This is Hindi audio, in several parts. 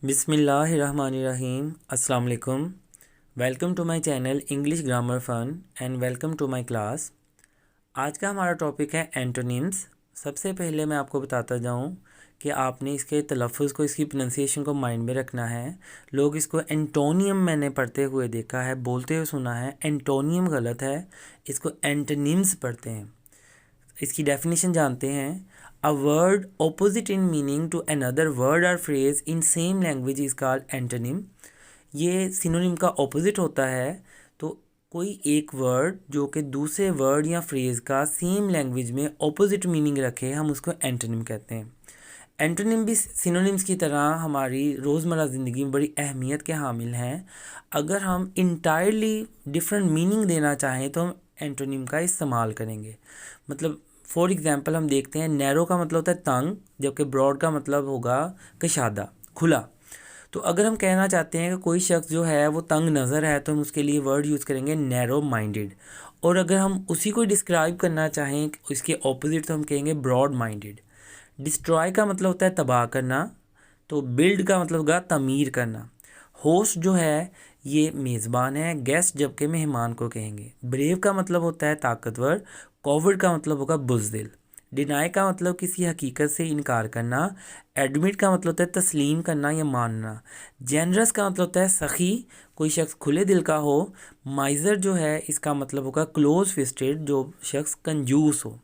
बिस्मिल्लाहिर्रहमानिर्रहीम। अस्सलाम वालेकुम। Welcome to my channel English grammar fun and welcome to my class. आज का हमारा टॉपिक है एंटोनिम्स। सबसे पहले मैं आपको बताता जाऊं कि आपने इसके तलफ़ुज़ को, इसकी प्रोनाउंसिएशन को माइंड में रखना है। लोग इसको एंटोनियम मैंने पढ़ते हुए देखा है, बोलते हुए सुना है। एंटोनियम गलत है, इसको एंटोनिम्स पढ़ते हैं। इसकी डेफिनेशन जानते हैं। A word opposite in meaning to another word or phrase in same language is called antonym. ये सिनोनिम का ऑपोजिट होता है। तो कोई एक वर्ड जो कि दूसरे वर्ड या फ्रेज का सेम लैंग्वेज में ऑपोजिट मीनिंग रखे, हम उसको एंटोनिम कहते हैं। एंटोनिम भी सिनोनिम्स की तरह हमारी रोज़मर्रा ज़िंदगी में बड़ी अहमियत के हामिल हैं। अगर हम इंटायरली डिफरेंट मीनिंग देना चाहें तो हम एंटोनिम का इस्तेमाल करेंगे। मतलब फॉर एग्ज़ाम्पल हम देखते हैं, नैरो का मतलब होता है तंग, जबकि ब्रॉड का मतलब होगा कशादा, खुला। तो अगर हम कहना चाहते हैं कि कोई शख्स जो है वो तंग नज़र है, तो हम उसके लिए वर्ड यूज़ करेंगे नैरो माइंडेड। और अगर हम उसी को डिस्क्राइब करना चाहें इसके ऑपोजिट, तो हम कहेंगे ब्रॉड माइंडेड। डिस्ट्रॉय का मतलब होता है तबाह करना, तो बिल्ड का मतलब होगा तमीर करना। होस्ट जो है ये मेज़बान है, गेस्ट जबकि मेहमान को कहेंगे। ब्रेव का मतलब होता है ताकतवर, कॉवर्ड का मतलब होगा बुज़दिल। डिनाई का मतलब किसी हकीकत से इनकार करना। एडमिट का मतलब होता है तस्लीम करना या मानना। जेनरस का मतलब होता है सखी, कोई शख्स खुले दिल का हो। माइज़र जो है इसका मतलब होगा क्लोज फिस्टेड, जो शख्स कंजूस हो।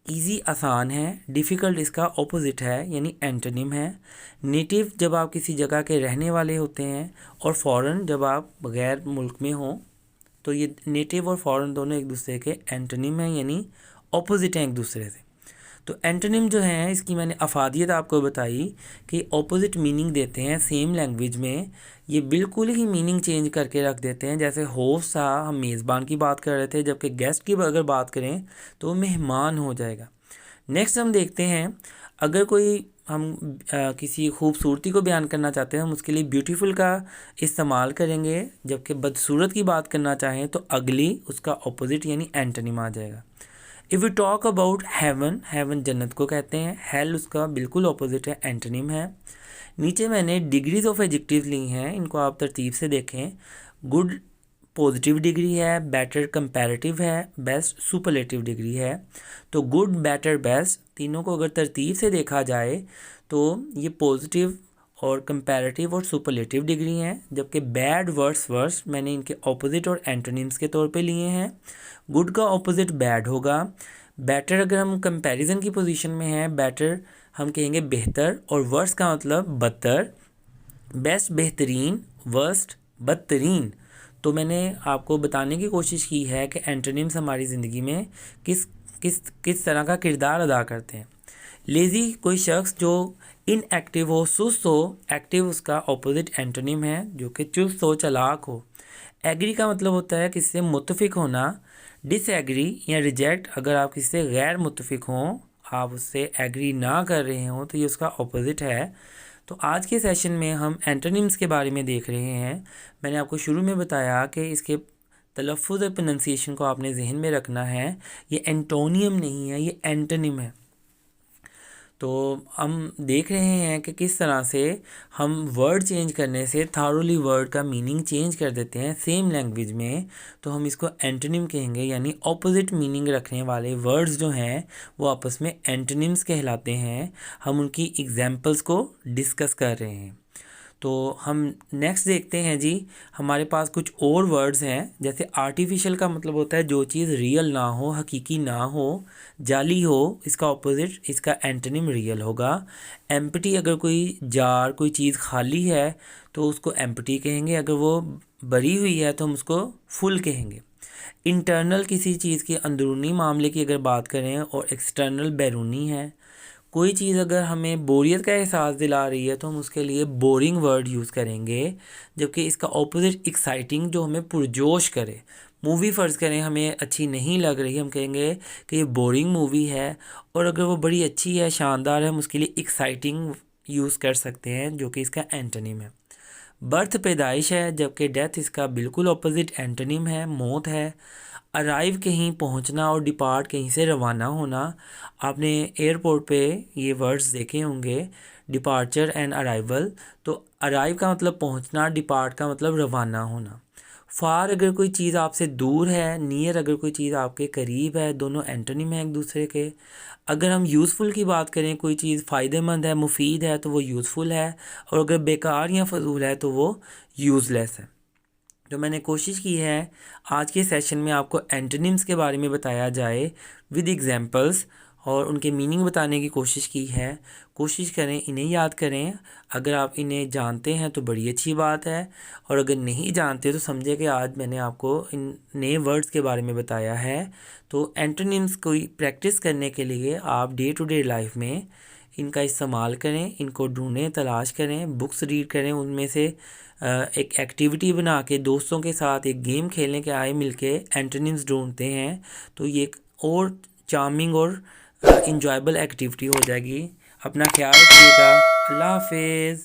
इजी आसान है, डिफ़िकल्ट इसका ऑपोजिट है यानी एंटोनिम है। नेटिव जब आप किसी जगह के रहने वाले होते हैं, और फॉरेन जब आप गैर मुल्क में हों। तो ये नेटिव और फॉरेन दोनों एक दूसरे के एंटोनिम हैं यानी ऑपोजिट हैं एक दूसरे से। तो एंटोनिम जो है इसकी मैंने अफादियत आपको बताई कि ऑपोजिट मीनिंग देते हैं सेम लैंग्वेज में। ये बिल्कुल ही मीनिंग चेंज करके रख देते हैं। जैसे होस्ट था, हम मेज़बान की बात कर रहे थे, जबकि गेस्ट की अगर बात करें तो वो मेहमान हो जाएगा। नेक्स्ट हम देखते हैं, अगर कोई हम किसी खूबसूरती को बयान करना चाहते हैं, हम उसके लिए ब्यूटीफुल का इस्तेमाल करेंगे। जबकि बदसूरत की बात करना चाहें तो अगली उसका ऑपोजिट यानी एंटोनिम आ जाएगा। If you talk about heaven, heaven जन्नत को कहते हैं। हेल उसका बिल्कुल ऑपोजिट है, एंटोनिम है। नीचे मैंने डिग्रीज ऑफ एडजेक्टिव ली हैं, इनको आप तरतीब से देखें। गुड पॉजिटिव डिग्री है, बेटर कंपैरेटिव है, बेस्ट सुपरलेटिव डिग्री है। तो गुड, बेटर, बेस्ट तीनों को अगर तरतीब से देखा जाए तो ये पॉजिटिव और कंपैरेटिव और सुपरलेटिव डिग्री हैं। जबकि बैड, वर्स, वर्स्ट मैंने इनके ऑपोजिट और एंटोनिम्स के तौर पे लिए हैं। गुड का ऑपोजिट बैड होगा। बेटर अगर हम कंपैरिजन की पोजीशन में हैं, बेटर हम कहेंगे बेहतर, और वर्स का मतलब बदतर। बेस्ट बेहतरीन, वर्स्ट बदतरीन। तो मैंने आपको बताने की कोशिश की है कि एंटोनिम्स हमारी ज़िंदगी में किस किस किस तरह का किरदार अदा करते हैं। लेज़ी, कोई शख्स जो इनएक्टिव हो, सुस्त हो। एक्टिव उसका ऑपोजिट एंटोनिम है जो कि चुस्त हो, चालाक हो। एग्री का मतलब होता है किसी से मुत्तफिक होना। डिसएग्री या रिजेक्ट, अगर आप किसी से गैर मुत्तफिक हों, आप उससे एग्री ना कर रहे हों, तो ये उसका ऑपोजिट है। तो आज के सेशन में हम एंटोनिम्स के बारे में देख रहे हैं। मैंने आपको शुरू में बताया कि इसके तलफ़ुज़ और प्रोनाउंसिएशन को आपने जहन में रखना है। ये एंटोनियम नहीं है, ये एंटोनिम है। तो हम देख रहे हैं कि किस तरह से हम वर्ड चेंज करने से थारोली वर्ड का मीनिंग चेंज कर देते हैं सेम लैंग्वेज में। तो हम इसको एंटोनिम कहेंगे, यानी ऑपोजिट मीनिंग रखने वाले वर्ड्स जो हैं वो आपस में एंटोनिम्स कहलाते हैं। हम उनकी एग्जांपल्स को डिस्कस कर रहे हैं। तो हम नेक्स्ट देखते हैं जी, हमारे पास कुछ और वर्ड्स हैं। जैसे आर्टिफिशियल का मतलब होता है जो चीज़ रियल ना हो, हकीकी ना हो, जाली हो। इसका ऑपोजिट, इसका एंटोनिम रियल होगा। एम्प्टी, अगर कोई जार, कोई चीज़ खाली है तो उसको एम्प्टी कहेंगे। अगर वो भरी हुई है तो हम उसको फुल कहेंगे। इंटरनल, किसी चीज़ के अंदरूनी मामले की अगर बात करें, और एक्सटर्नल बैरूनी है। कोई चीज़ अगर हमें बोरियत का एहसास दिला रही है तो हम उसके लिए बोरिंग वर्ड यूज़ करेंगे। जबकि इसका ऑपोजिट एक्साइटिंग, जो हमें पुरजोश करे। मूवी फ़र्ज़ करें हमें अच्छी नहीं लग रही, हम कहेंगे कि ये बोरिंग मूवी है। और अगर वो बड़ी अच्छी है, शानदार है, हम उसके लिए एक्साइटिंग यूज़ कर सकते हैं, जो कि इसका एंटोनिम है। बर्थ पैदाइश है, जबकि डेथ इसका बिल्कुल ऑपोजिट एंटोनिम है, मौत है। अराइव, कहीं पहुंचना, और डिपार्ट, कहीं से रवाना होना। आपने एयरपोर्ट पे ये वर्ड्स देखे होंगे, डिपार्चर एंड अराइवल। तो अराइव का मतलब पहुंचना, डिपार्ट का मतलब रवाना होना। फार अगर कोई चीज़ आपसे दूर है, नियर अगर कोई चीज़ आपके करीब है, दोनों एंटोनिम है एक दूसरे के। अगर हम यूज़फुल की बात करें, कोई चीज़ फ़ायदेमंद है, मुफीद है, तो वो यूज़फुल है, और अगर बेकार या फजूल है तो वो यूज़लेस है। तो मैंने कोशिश की है आज के सेशन में आपको एंटोनिम्स के बारे में बताया जाए विद एग्जांपल्स, और उनके मीनिंग बताने की कोशिश की है। कोशिश करें इन्हें याद करें। अगर आप इन्हें जानते हैं तो बड़ी अच्छी बात है, और अगर नहीं जानते तो समझे कि आज मैंने आपको इन नए वर्ड्स के बारे में बताया है। तो एंटोनिम्स को प्रैक्टिस करने के लिए आप डे टू डे लाइफ में इनका इस्तेमाल करें, इनको ढूंढें, तलाश करें, बुक्स रीड करें, उनमें से एक एक्टिविटी बना के दोस्तों के साथ एक गेम खेलने के आए मिलके एंटोनिम्स ढूंढते हैं। तो ये एक और चार्मिंग और इंजॉयबल एक्टिविटी हो जाएगी। अपना ख्याल रखिएगा। अल्लाह हाफिज़।